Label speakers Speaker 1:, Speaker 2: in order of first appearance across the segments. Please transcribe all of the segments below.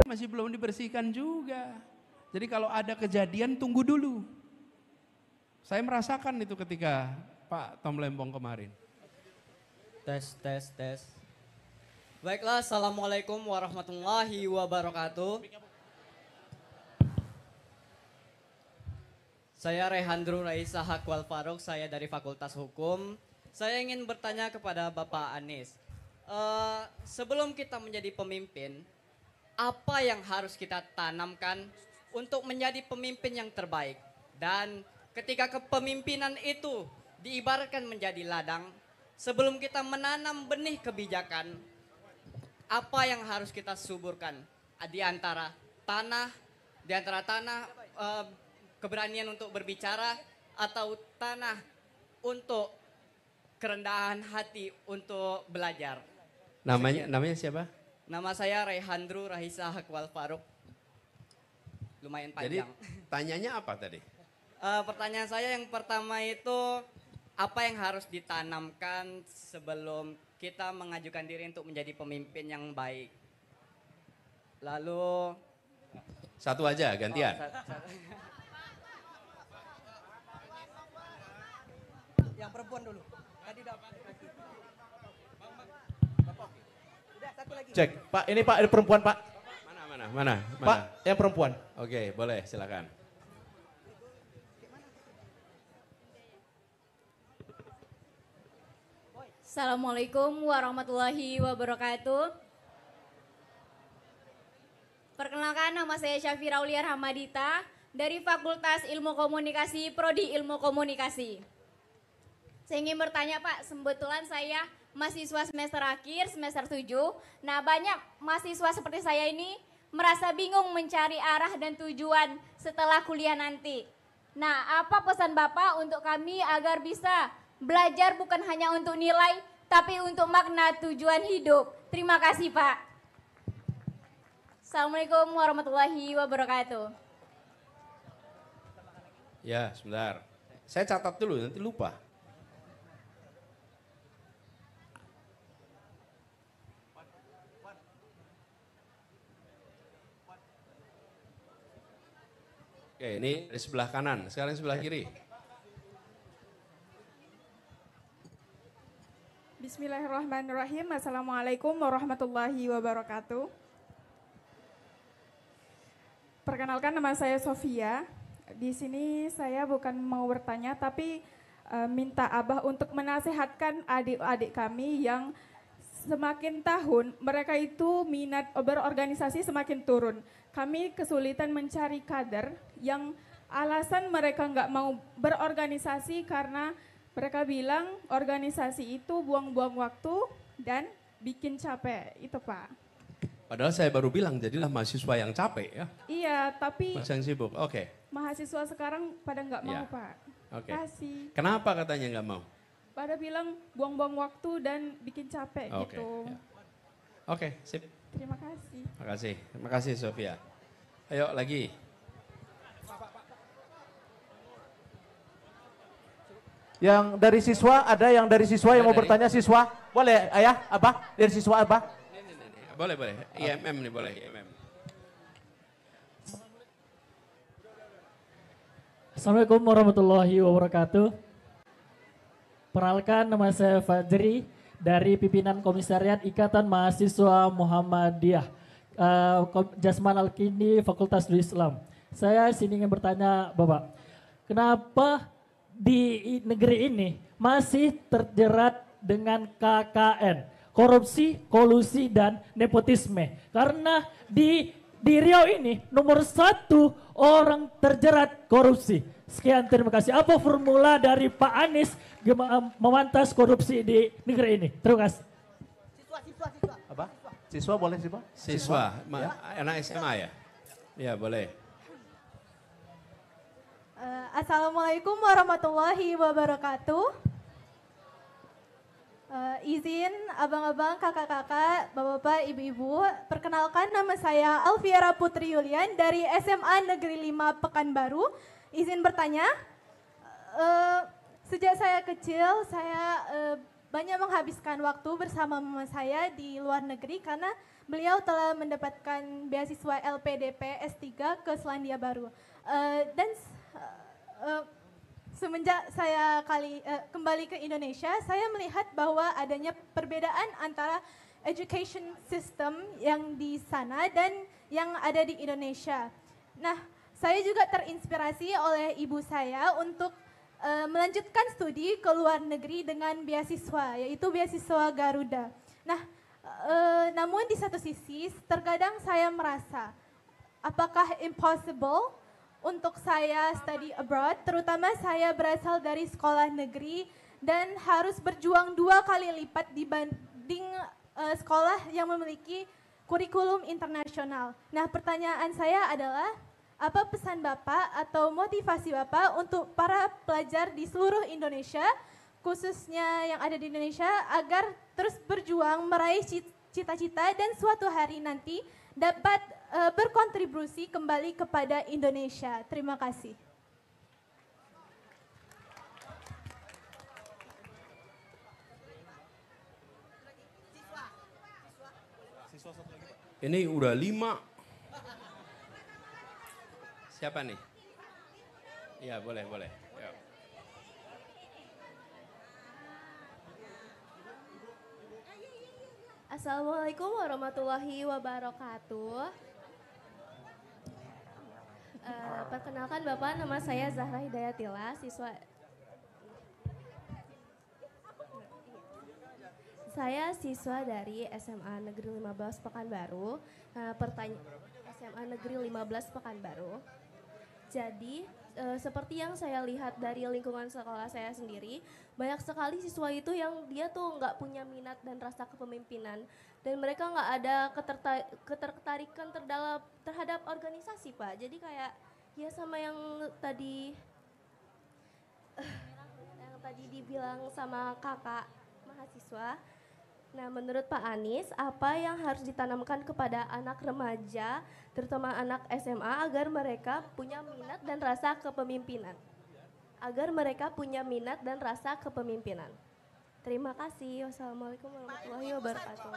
Speaker 1: masih belum dibersihkan juga. Jadi kalau ada kejadian tunggu dulu. Saya merasakan itu ketika Pak Tom Lembong kemarin.
Speaker 2: Tes. Baiklah, Assalamualaikum warahmatullahi wabarakatuh. Saya Rehandru Raisa Hakwal Faruk, saya dari Fakultas Hukum. Saya ingin bertanya kepada Bapak Anies. Sebelum kita menjadi pemimpin, apa yang harus kita tanamkan untuk menjadi pemimpin yang terbaik? Dan ketika kepemimpinan itu diibaratkan menjadi ladang, sebelum kita menanam benih kebijakan, apa yang harus kita suburkan di antara tanah, keberanian untuk berbicara, atau tanah untuk kerendahan hati untuk belajar.
Speaker 1: Namanya siapa?
Speaker 2: Nama saya Rehandru Rahisa Hakwal Faruk. Lumayan
Speaker 1: Jadi
Speaker 2: panjang.
Speaker 1: tanyanya apa tadi?
Speaker 2: Pertanyaan saya yang pertama itu, apa yang harus ditanamkan sebelum kita mengajukan diri untuk menjadi pemimpin yang baik? Lalu...
Speaker 1: Satu aja, gantian.
Speaker 3: Yang perempuan dulu. Tadi udah. Udah, satu lagi.
Speaker 4: Cek, Pak, ini Pak, ada perempuan Pak.
Speaker 1: Mana?
Speaker 4: Pak, yang perempuan.
Speaker 1: Oke, boleh, silakan.
Speaker 5: Assalamualaikum warahmatullahi wabarakatuh. Perkenalkan, nama saya Syafira Aulia Rahmadita dari Fakultas Ilmu Komunikasi, Prodi Ilmu Komunikasi. Saya ingin bertanya Pak, kebetulan saya mahasiswa semester akhir, semester 7. Nah, banyak mahasiswa seperti saya ini merasa bingung mencari arah dan tujuan setelah kuliah nanti. Nah, apa pesan Bapak untuk kami agar bisa belajar bukan hanya untuk nilai, tapi untuk makna tujuan hidup? Terima kasih Pak. Assalamualaikum warahmatullahi wabarakatuh.
Speaker 1: Ya, sebentar. Saya catat dulu, nanti lupa. Oke, ini di sebelah kanan, sekarang sebelah kiri.
Speaker 6: Bismillahirrahmanirrahim. Assalamualaikum warahmatullahi wabarakatuh. Perkenalkan, nama saya Sofia. Di sini saya bukan mau bertanya, tapi minta Abah untuk menasehatkan adik-adik kami yang semakin tahun mereka itu minat berorganisasi semakin turun. Kami kesulitan mencari kader yang alasan mereka nggak mau berorganisasi karena mereka bilang organisasi itu buang-buang waktu dan bikin capek. Itu Pak.
Speaker 1: Padahal saya baru bilang jadilah mahasiswa yang capek ya.
Speaker 6: Iya, tapi
Speaker 1: Mahasiswa yang sibuk, oke.
Speaker 6: mahasiswa sekarang pada nggak mau
Speaker 1: Ya.
Speaker 6: Pak.
Speaker 1: Oke.
Speaker 6: Kasih.
Speaker 1: Kenapa katanya nggak mau?
Speaker 6: Pada bilang buang-buang waktu dan bikin capek
Speaker 1: Oke,
Speaker 6: gitu.
Speaker 1: ya. Oke, sip.
Speaker 6: Terima kasih.
Speaker 1: Terima kasih Sofia. Ayo lagi.
Speaker 4: Yang dari siswa, ada yang dari siswa yang mau bertanya siswa? Boleh ayah, abah? Dari siswa abah?
Speaker 1: Boleh. IMM nih boleh, IMM.
Speaker 7: Assalamualaikum warahmatullahi wabarakatuh. Perkenalkan, nama saya Fajri dari pimpinan Komisariat Ikatan Mahasiswa Muhammadiyah Jasman Al-Kindi Fakultas Islam. Saya sini ingin bertanya Bapak, kenapa di negeri ini masih terjerat dengan KKN, korupsi, kolusi, dan nepotisme? Karena di Riau ini nomor 1 orang terjerat korupsi. Sekian, terima kasih. Apa formula dari Pak Anies memantas korupsi di negeri ini? Terima kasih.
Speaker 3: Siswa.
Speaker 4: Apa? Siswa boleh sih Pak?
Speaker 1: Siswa, anak SMA ya? Ya boleh.
Speaker 8: Assalamualaikum warahmatullahi wabarakatuh. Izin abang-abang, kakak-kakak, bapak-bapak, ibu-ibu, perkenalkan nama saya Alfiera Putri Yulian dari SMA Negeri 5 Pekanbaru. Izin bertanya, sejak saya kecil saya banyak menghabiskan waktu bersama mama saya di luar negeri karena beliau telah mendapatkan beasiswa LPDP S3 ke Selandia Baru. Dan semenjak saya kembali ke Indonesia, saya melihat bahwa adanya perbedaan antara education system yang di sana dan yang ada di Indonesia. Nah, saya juga terinspirasi oleh ibu saya untuk melanjutkan studi ke luar negeri dengan beasiswa, yaitu beasiswa Garuda. Nah, namun di satu sisi terkadang saya merasa apakah impossible untuk saya study abroad, terutama saya berasal dari sekolah negeri dan harus berjuang 2 kali lipat dibanding sekolah yang memiliki kurikulum internasional. Nah, pertanyaan saya adalah, apa pesan Bapak atau motivasi Bapak untuk para pelajar di seluruh Indonesia, khususnya yang ada di Indonesia, agar terus berjuang meraih cita-cita dan suatu hari nanti dapat berkontribusi kembali kepada Indonesia. Terima kasih.
Speaker 1: Ini udah 5. Siapa nih? Ya boleh. Yuk.
Speaker 9: Assalamualaikum warahmatullahi wabarakatuh. Perkenalkan Bapak, nama saya Zahra Hidayatila, Saya siswa dari SMA Negeri 15 Pekanbaru. SMA Negeri 15 Pekanbaru. Jadi seperti yang saya lihat dari lingkungan sekolah saya sendiri, banyak sekali siswa itu yang dia tuh nggak punya minat dan rasa kepemimpinan, dan mereka nggak ada ketertarikan terhadap organisasi, Pak. Jadi kayak ya sama yang tadi dibilang sama kakak mahasiswa. Nah, menurut Pak Anies, apa yang harus ditanamkan kepada anak remaja, terutama anak SMA, agar mereka punya minat dan rasa kepemimpinan? Terima kasih. Wassalamualaikum warahmatullahi wabarakatuh.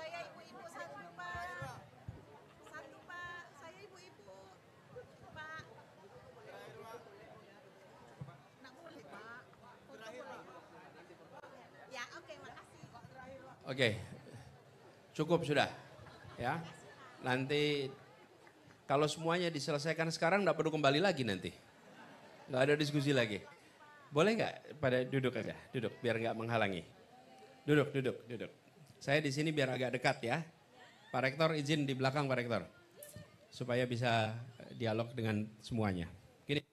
Speaker 3: Saya ibu-ibu satu, Pak. Satu, Pak. Saya ibu-ibu. Pak. Nak boleh, Pak. Ya, oke, makasih.
Speaker 1: Oke, cukup sudah ya. Nanti kalau semuanya diselesaikan sekarang nggak perlu kembali lagi nanti. Nggak ada diskusi lagi. Boleh nggak pada duduk aja, duduk biar nggak menghalangi. Duduk. Saya di sini biar agak dekat ya. Pak Rektor izin di belakang Pak Rektor. Supaya bisa dialog dengan semuanya. Gini.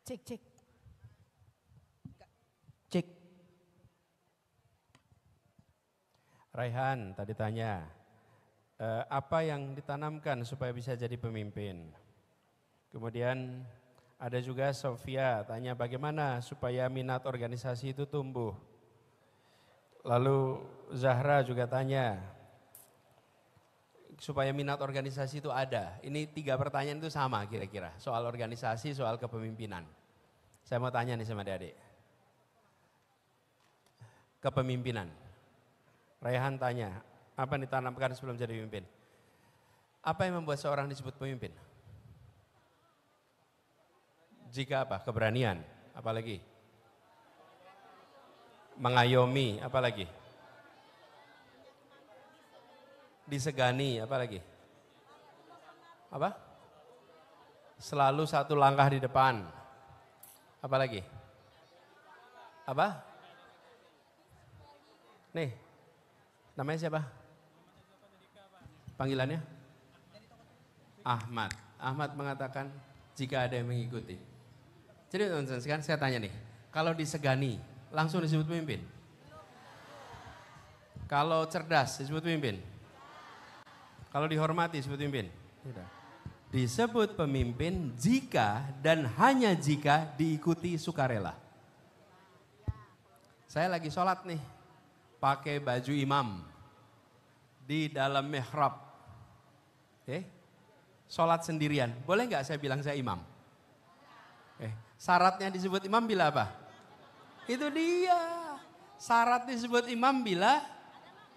Speaker 3: Cek.
Speaker 1: Raihan tadi tanya, apa yang ditanamkan supaya bisa jadi pemimpin? Kemudian ada juga Sofia tanya bagaimana supaya minat organisasi itu tumbuh. Lalu Zahra juga tanya, supaya minat organisasi itu ada. Ini 3 pertanyaan itu sama kira-kira. Soal organisasi, soal kepemimpinan. Saya mau tanya nih sama adik-adik. Kepemimpinan. Raihan tanya, apa yang ditanamkan sebelum jadi pemimpin? Apa yang membuat seorang disebut pemimpin? Jika apa? Keberanian. Apalagi? Mengayomi. Apalagi? Disegani. Apalagi? Apa? Selalu 1 langkah di depan. Apalagi? Apa? Nih, namanya siapa? Panggilannya? Ahmad. Ahmad mengatakan jika ada yang mengikuti. Jadi teman-teman sekarang saya tanya nih, kalau disegani langsung disebut pemimpin? Kalau cerdas disebut pemimpin? Kalau dihormati disebut pemimpin? Tidak. Disebut pemimpin jika dan hanya jika diikuti sukarela. Saya lagi sholat nih, pakai baju imam di dalam mihrab. Oke? sholat sendirian. Boleh nggak saya bilang saya imam? Syaratnya disebut imam bila apa? Itu dia. Syarat disebut imam bila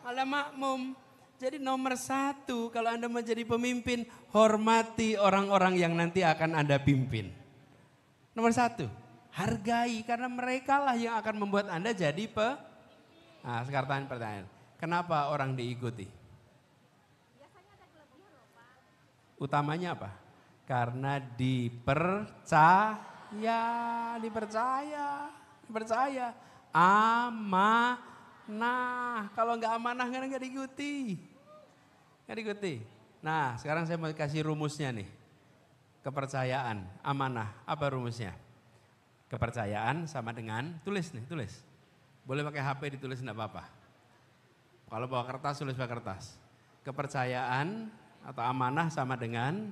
Speaker 1: ada makmum. Jadi nomor 1 kalau Anda mau jadi pemimpin, hormati orang-orang yang nanti akan Anda pimpin. Nomor 1, hargai karena mereka lah yang akan membuat Anda jadi Nah sekarang pertanyaan, kenapa orang diikuti? Utamanya apa? Karena dipercaya. Amanah. Kalau nggak amanah nggak diikuti. Nah sekarang saya mau kasih rumusnya nih. Kepercayaan, amanah. Apa rumusnya? Kepercayaan sama dengan, tulis. Boleh pakai HP ditulis enggak apa-apa. Kalau bawa kertas, tulis pakai kertas. Kepercayaan atau amanah sama dengan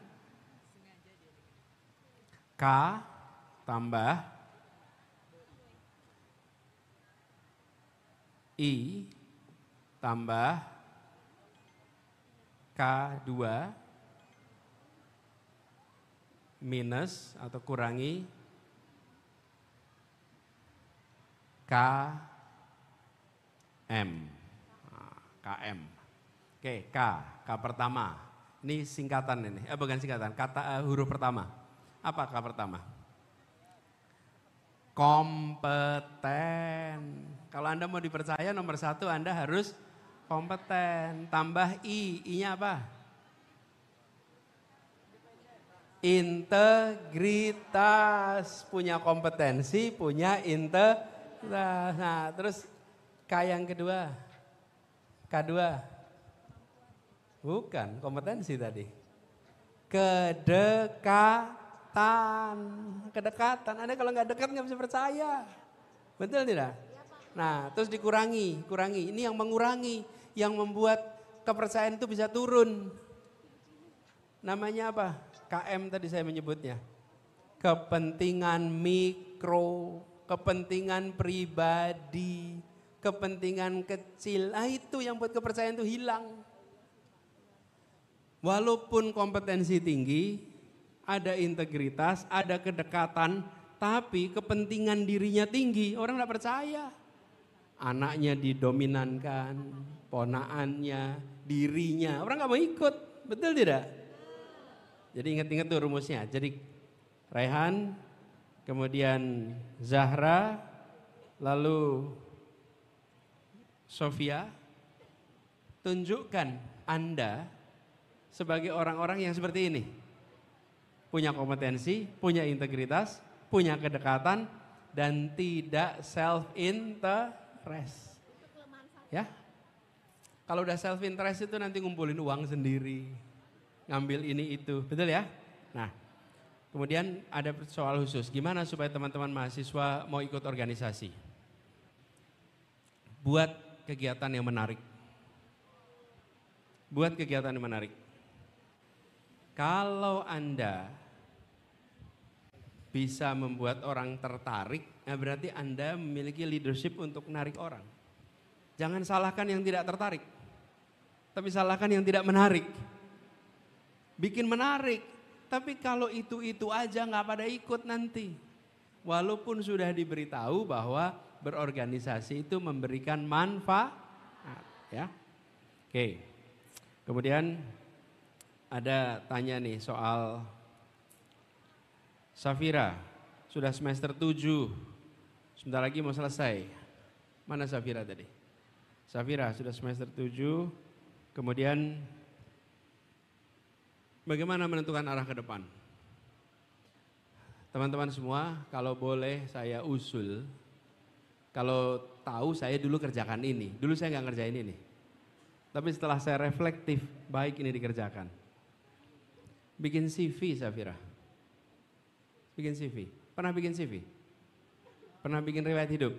Speaker 1: K tambah I tambah K2 minus atau kurangi KM. KM. Oke, K pertama. Ini singkatan ini. Bukan singkatan, kata huruf pertama. Apa K pertama? Kompeten. Kalau Anda mau dipercaya nomor 1 Anda harus kompeten. Tambah I, I-nya apa? Integritas. Punya kompetensi, punya integritas. Nah terus K yang kedua. K2. Bukan, kompetensi tadi. Kedekatan. Anda kalau nggak dekat nggak bisa percaya. Betul tidak? Nah, terus kurangi. Ini yang mengurangi, yang membuat kepercayaan itu bisa turun. Namanya apa? KM tadi saya menyebutnya. Kepentingan mikro, kepentingan pribadi, kepentingan kecil. Itu yang buat kepercayaan itu hilang. Walaupun kompetensi tinggi, ada integritas, ada kedekatan, tapi kepentingan dirinya tinggi, orang tidak percaya. Anaknya didominankan, ponaannya, dirinya, orang nggak mau ikut, betul tidak? Jadi ingat-ingat tuh rumusnya. Jadi Raihan, kemudian Zahra, lalu Sofia, tunjukkan Anda sebagai orang-orang yang seperti ini. Punya kompetensi, punya integritas, punya kedekatan, dan tidak self-interest. Ya, kalau udah self-interest itu nanti ngumpulin uang sendiri, ngambil ini itu, betul ya? Nah, kemudian ada soal khusus, gimana supaya teman-teman mahasiswa mau ikut organisasi? Buat kegiatan yang menarik. Kalau Anda bisa membuat orang tertarik, berarti Anda memiliki leadership untuk menarik orang. Jangan salahkan yang tidak tertarik, tapi salahkan yang tidak menarik. Bikin menarik, tapi kalau itu aja nggak pada ikut nanti. Walaupun sudah diberitahu bahwa berorganisasi itu memberikan manfaat, ya. Oke. Kemudian ada tanya nih soal Safira, sudah semester 7, sebentar lagi mau selesai. Mana Safira tadi? Safira sudah semester 7, kemudian bagaimana menentukan arah ke depan? Teman-teman semua, kalau boleh saya usul, kalau tahu saya dulu kerjakan ini, dulu saya nggak ngerjain ini. Tapi setelah saya reflektif, baik ini dikerjakan. Bikin CV, Safira. Bikin CV. Pernah bikin CV? Pernah bikin riwayat hidup?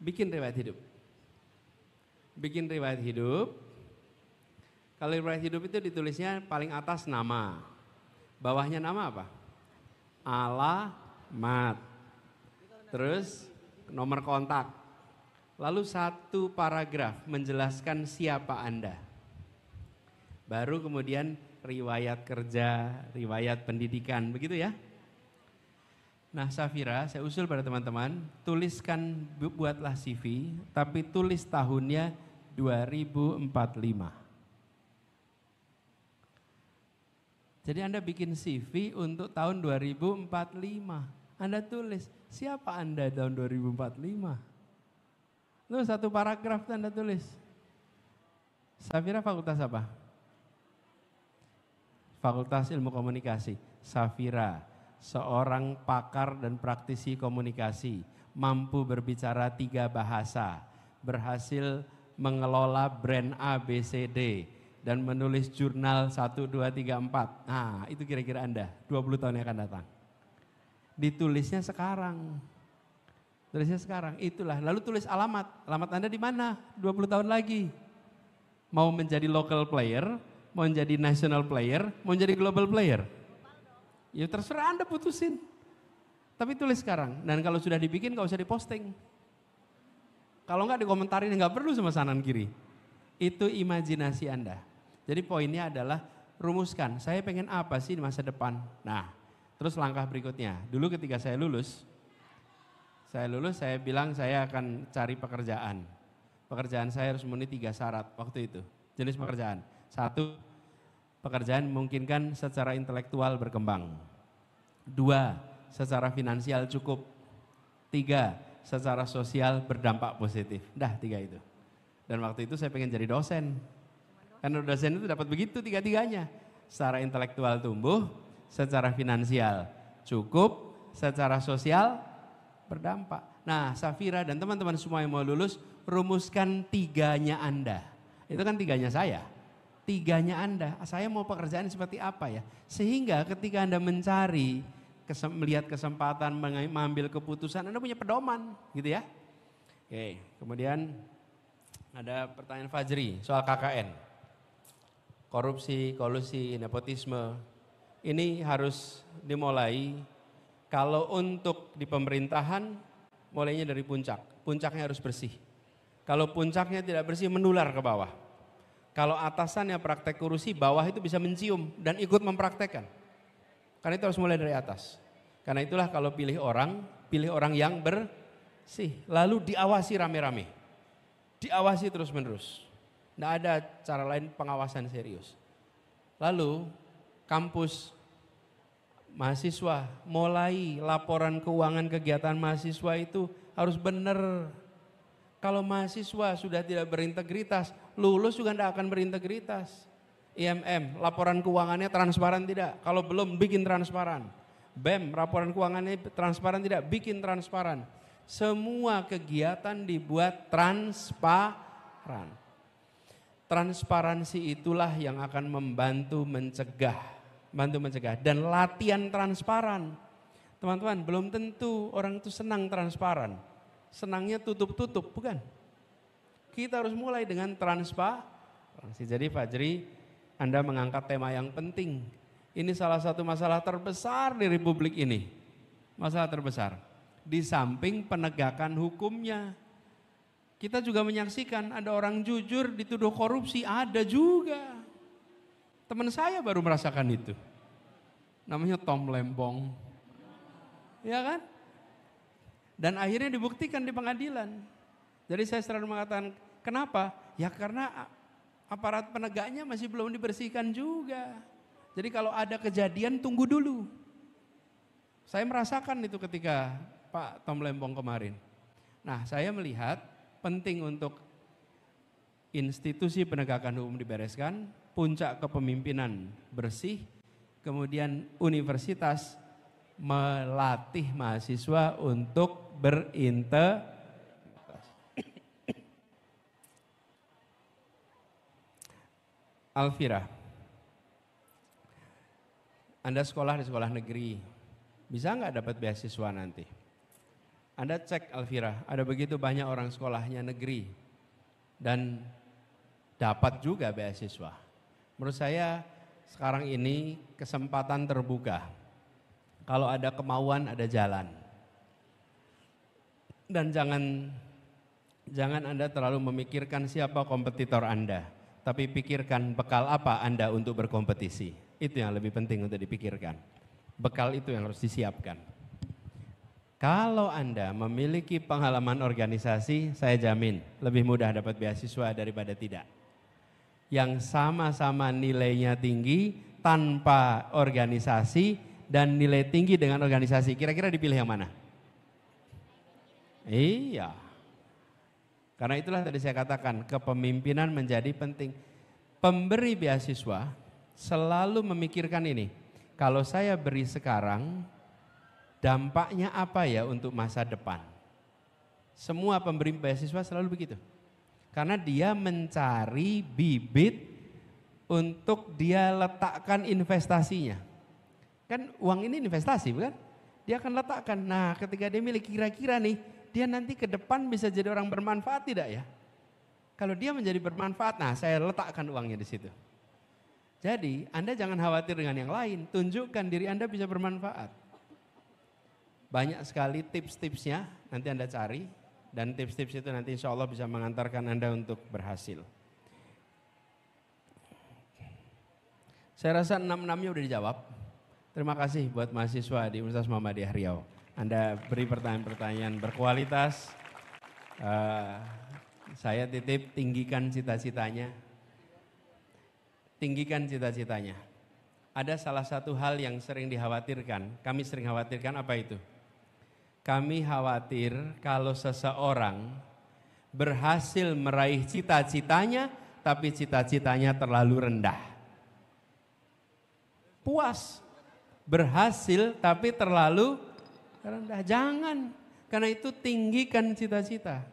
Speaker 1: Bikin riwayat hidup. Bikin riwayat hidup. Kalau riwayat hidup itu ditulisnya paling atas nama. Bawahnya nama apa? Alamat. Terus nomor kontak. Lalu 1 paragraf menjelaskan siapa Anda. Baru kemudian riwayat kerja, riwayat pendidikan, begitu ya. Nah Safira, saya usul pada teman-teman, tuliskan, buatlah CV, tapi tulis tahunnya 2045. Jadi Anda bikin CV untuk tahun 2045. Anda tulis, siapa Anda tahun 2045? Lalu satu paragraf Anda tulis. Safira fakultas apa? Fakultas Ilmu Komunikasi. Safira, seorang pakar dan praktisi komunikasi, mampu berbicara 3 bahasa, berhasil mengelola brand ABCD, dan menulis jurnal 1, 2, 3, 4. Nah itu kira-kira Anda, 20 tahun yang akan datang. Ditulisnya sekarang. Tulisnya sekarang, itulah. Lalu tulis alamat. Alamat Anda di mana? 20 tahun lagi. Mau menjadi local player, mau menjadi national player, mau menjadi global player. Ya terserah Anda putusin. Tapi tulis sekarang. Dan kalau sudah dibikin gak usah diposting. Kalau nggak dikomentarin nggak perlu sama kanan kiri. Itu imajinasi Anda. Jadi poinnya adalah rumuskan, saya pengen apa sih di masa depan. Nah, terus langkah berikutnya. Dulu ketika saya lulus, saya bilang saya akan cari pekerjaan. Pekerjaan saya harus memenuhi 3 syarat waktu itu. Jenis pekerjaan. 1, pekerjaan memungkinkan secara intelektual berkembang. 2, secara finansial cukup. 3, secara sosial berdampak positif. Dah 3 itu. Dan waktu itu saya pengen jadi dosen. Karena dosen itu dapat begitu 3-tiganya. Secara intelektual tumbuh, secara finansial cukup, secara sosial berdampak. Nah Safira dan teman-teman semua yang mau lulus, rumuskan 3-nya Anda. Itu kan 3-nya saya. 3-nya Anda, saya mau pekerjaan seperti apa ya. Sehingga ketika Anda mencari, melihat kesempatan, mengambil keputusan, Anda punya pedoman gitu ya. Oke, kemudian ada pertanyaan Fajri soal KKN. Korupsi, kolusi, nepotisme, ini harus dimulai. Kalau untuk di pemerintahan, mulainya dari puncak. Puncaknya harus bersih. Kalau puncaknya tidak bersih, menular ke bawah. Kalau atasannya praktek korupsi, bawah itu bisa mencium dan ikut mempraktekkan. Karena itu harus mulai dari atas. Karena itulah kalau pilih orang yang bersih. Lalu diawasi rame-rame. Diawasi terus-menerus. Tidak ada cara lain pengawasan serius. Lalu kampus, mahasiswa, mulai laporan keuangan kegiatan mahasiswa itu harus benar. Kalau mahasiswa sudah tidak berintegritas, lulus juga tidak akan berintegritas. IMM, laporan keuangannya transparan tidak? Kalau belum, bikin transparan. BEM, laporan keuangannya transparan tidak? Bikin transparan. Semua kegiatan dibuat transparan. Transparansi itulah yang akan membantu mencegah. Dan latihan transparan. Teman-teman, belum tentu orang itu senang transparan. Senangnya tutup-tutup, bukan? Kita harus mulai dengan transparansi. Jadi Fajri, Anda mengangkat tema yang penting. Ini salah satu masalah terbesar di Republik ini. Masalah terbesar. Di samping penegakan hukumnya. Kita juga menyaksikan ada orang jujur dituduh korupsi, ada juga. Teman saya baru merasakan itu. Namanya Tom Lembong. Ya kan? Dan akhirnya dibuktikan di pengadilan. Jadi saya selalu mengatakan, kenapa? Ya karena aparat penegaknya masih belum dibersihkan juga. Jadi kalau ada kejadian tunggu dulu. Saya merasakan itu ketika Pak Tom Lembong kemarin. Nah saya melihat penting untuk institusi penegakan hukum dibereskan, puncak kepemimpinan bersih, kemudian universitas melatih mahasiswa untuk berintegritas. Alfira, Anda sekolah di sekolah negeri, bisa nggak dapat beasiswa nanti? Anda cek Alfira, ada begitu banyak orang sekolahnya negeri dan dapat juga beasiswa. Menurut saya sekarang ini kesempatan terbuka. Kalau ada kemauan, ada jalan. Dan jangan Anda terlalu memikirkan siapa kompetitor Anda. tapi pikirkan bekal apa Anda untuk berkompetisi. Itu yang lebih penting untuk dipikirkan. Bekal itu yang harus disiapkan. Kalau Anda memiliki pengalaman organisasi, saya jamin lebih mudah dapat beasiswa daripada tidak. Yang sama-sama nilainya tinggi tanpa organisasi dan nilai tinggi dengan organisasi. Kira-kira dipilih yang mana? Iya. Karena itulah tadi saya katakan kepemimpinan menjadi penting. Pemberi beasiswa selalu memikirkan ini. Kalau saya beri sekarang, dampaknya apa ya untuk masa depan? Semua pemberi beasiswa selalu begitu. Karena dia mencari bibit untuk dia letakkan investasinya. Kan uang ini investasi bukan? Dia akan letakkan, nah ketika dia milih kira-kira nih, dia nanti ke depan bisa jadi orang bermanfaat tidak ya? Kalau dia menjadi bermanfaat, nah saya letakkan uangnya di situ. Jadi Anda jangan khawatir dengan yang lain, tunjukkan diri Anda bisa bermanfaat. Banyak sekali tips-tipsnya, nanti Anda cari, dan tips-tips itu nanti insya Allah bisa mengantarkan Anda untuk berhasil. Saya rasa 6-6-nya udah dijawab. Terima kasih buat mahasiswa di Universitas Muhammadiyah Riau. Anda beri pertanyaan-pertanyaan berkualitas. Saya titip tinggikan cita-citanya. Tinggikan cita-citanya. Ada salah satu hal yang sering dikhawatirkan, kami sering khawatirkan apa itu? Kami khawatir kalau seseorang berhasil meraih cita-citanya, tapi cita-citanya terlalu rendah. Puas, berhasil tapi terlalu rendah. Jangan, karena itu tinggikan cita-cita.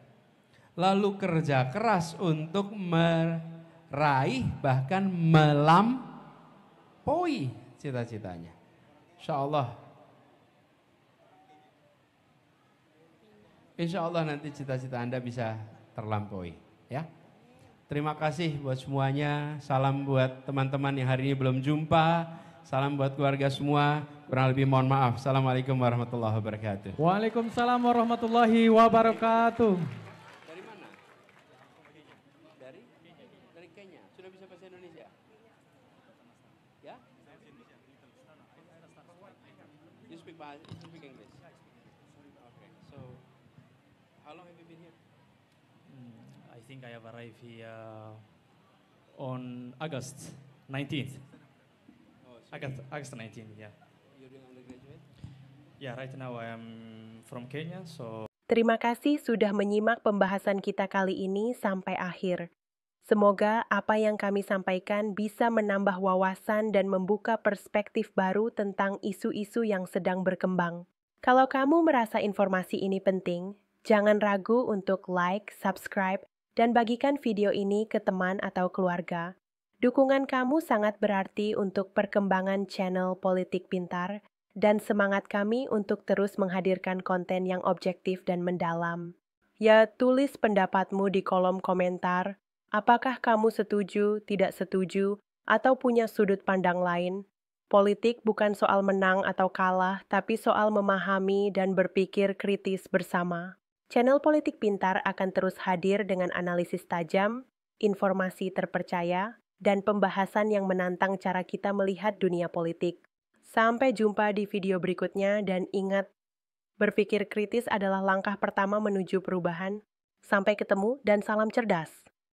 Speaker 1: Lalu kerja keras untuk meraih bahkan melampaui cita-citanya. Insya Allah nanti cita-cita Anda bisa terlampaui. Ya. Terima kasih buat semuanya. Salam buat teman-teman yang hari ini belum jumpa. Salam buat keluarga semua. Kurang lebih mohon maaf. Assalamualaikum warahmatullahi wabarakatuh.
Speaker 10: Waalaikumsalam warahmatullahi wabarakatuh.
Speaker 1: Dari mana? Dari Kenya. Sudah bisa bahasa Indonesia? Ya? You speak English? Okay. So, how long have you been here?
Speaker 10: I think I have arrived here on August 19th. August 19th, yeah.
Speaker 1: You're doing undergraduate?
Speaker 10: Yeah, right now I am from Kenya, so...
Speaker 11: Terima kasih sudah menyimak pembahasan kita kali ini sampai akhir. Semoga apa yang kami sampaikan bisa menambah wawasan dan membuka perspektif baru tentang isu-isu yang sedang berkembang. Kalau kamu merasa informasi ini penting, jangan ragu untuk like, subscribe, dan bagikan video ini ke teman atau keluarga. Dukungan kamu sangat berarti untuk perkembangan channel Politik Pintar dan semangat kami untuk terus menghadirkan konten yang objektif dan mendalam. Ya, tulis pendapatmu di kolom komentar. Apakah kamu setuju, tidak setuju, atau punya sudut pandang lain? Politik bukan soal menang atau kalah, tapi soal memahami dan berpikir kritis bersama. Channel Politik Pintar akan terus hadir dengan analisis tajam, informasi terpercaya, dan pembahasan yang menantang cara kita melihat dunia politik. Sampai jumpa di video berikutnya dan ingat, berpikir kritis adalah langkah pertama menuju perubahan. Sampai ketemu dan salam cerdas.